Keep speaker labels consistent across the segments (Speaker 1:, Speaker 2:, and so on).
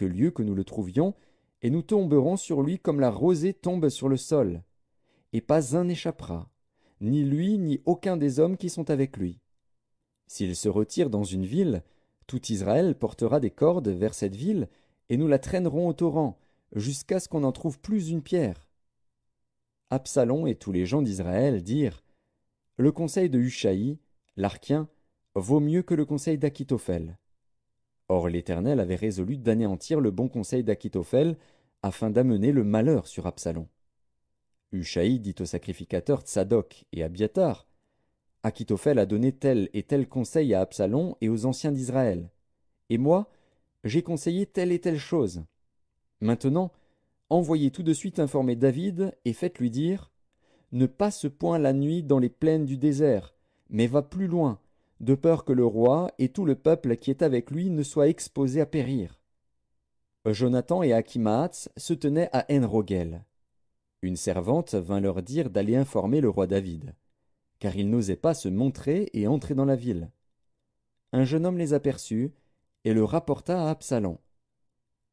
Speaker 1: lieu que nous le trouvions, et nous tomberons sur lui comme la rosée tombe sur le sol. Et pas un n'échappera, ni lui ni aucun des hommes qui sont avec lui. S'il se retire dans une ville, tout Israël portera des cordes vers cette ville, et nous la traînerons au torrent, jusqu'à ce qu'on n'en trouve plus une pierre. Absalom et tous les gens d'Israël dirent: Le conseil de Hushaï, l'Arkien, vaut mieux que le conseil d'Akitophel. Or l'Éternel avait résolu d'anéantir le bon conseil d'Akitophel, afin d'amener le malheur sur Absalom. Hushaï dit aux sacrificateurs Tsadok et Abiatar: Akitophel a donné tel et tel conseil à Absalom et aux anciens d'Israël. Et moi, j'ai conseillé telle et telle chose. Maintenant, envoyez tout de suite informer David et faites-lui dire: Ne passe point la nuit dans les plaines du désert, mais va plus loin, de peur que le roi et tout le peuple qui est avec lui ne soient exposés à périr. Jonathan et Achimaatz se tenaient à En-Rogel. Une servante vint leur dire d'aller informer le roi David, car il n'osait pas se montrer et entrer dans la ville. Un jeune homme les aperçut et le rapporta à Absalom.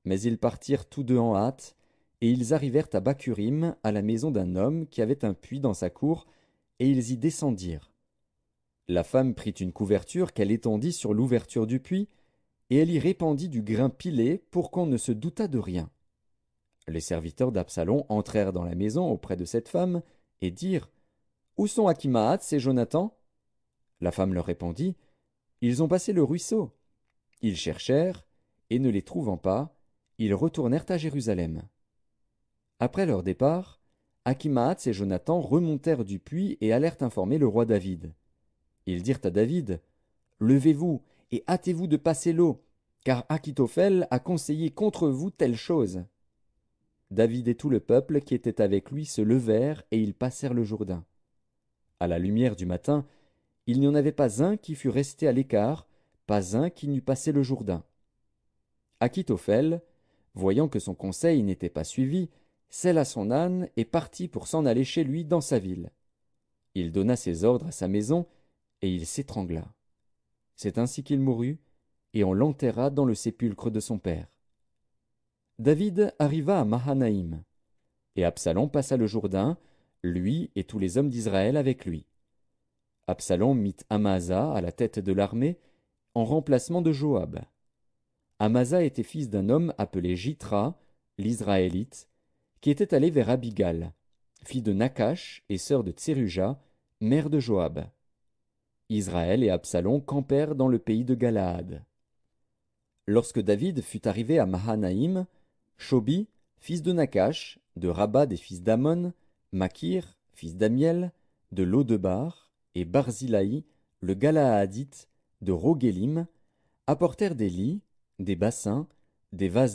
Speaker 1: Mais ils partirent tous deux en hâte, et ils arrivèrent à Bakurim, à la maison d'un homme qui avait un puits dans sa cour, et ils y descendirent. La femme prit une couverture qu'elle étendit sur l'ouverture du puits, et elle y répandit du grain pilé pour qu'on ne se doutât de rien. Les serviteurs d'Absalom entrèrent dans la maison auprès de cette femme, et dirent: Où sont Achimaatz et Jonathan? La femme leur répondit: Ils ont passé le ruisseau. Ils cherchèrent, et ne les trouvant pas, ils retournèrent à Jérusalem. Après leur départ, Achimaatz et Jonathan remontèrent du puits et allèrent informer le roi David. Ils dirent à David: Levez-vous et hâtez-vous de passer l'eau, car Akitophel a conseillé contre vous telle chose. David et tout le peuple qui était avec lui se levèrent et ils passèrent le Jourdain. À la lumière du matin, il n'y en avait pas un qui fût resté à l'écart, pas un qui n'eût passé le Jourdain. Akitophel, voyant que son conseil n'était pas suivi, sella son âne et partit pour s'en aller chez lui dans sa ville. Il donna ses ordres à sa maison, et il s'étrangla. C'est ainsi qu'il mourut, et on l'enterra dans le sépulcre de son père. David arriva à Mahanaïm, et Absalom passa le Jourdain, lui et tous les hommes d'Israël avec lui. Absalom mit Amasa à la tête de l'armée, en remplacement de Joab. Amasa était fils d'un homme appelé Jitra, l'Israélite, qui était allé vers Abigal, fille de Nakash et sœur de Tseruja, mère de Joab. Israël et Absalom campèrent dans le pays de Galaad. Lorsque David fut arrivé à Mahanaïm, Shobi, fils de Nakash, de Rabat des fils d'Ammon, Makir, fils d'Amiel, de Lodebar, et Barzilaï, le Galaadite, de Rogelim, apportèrent des lits, des bassins, des vases de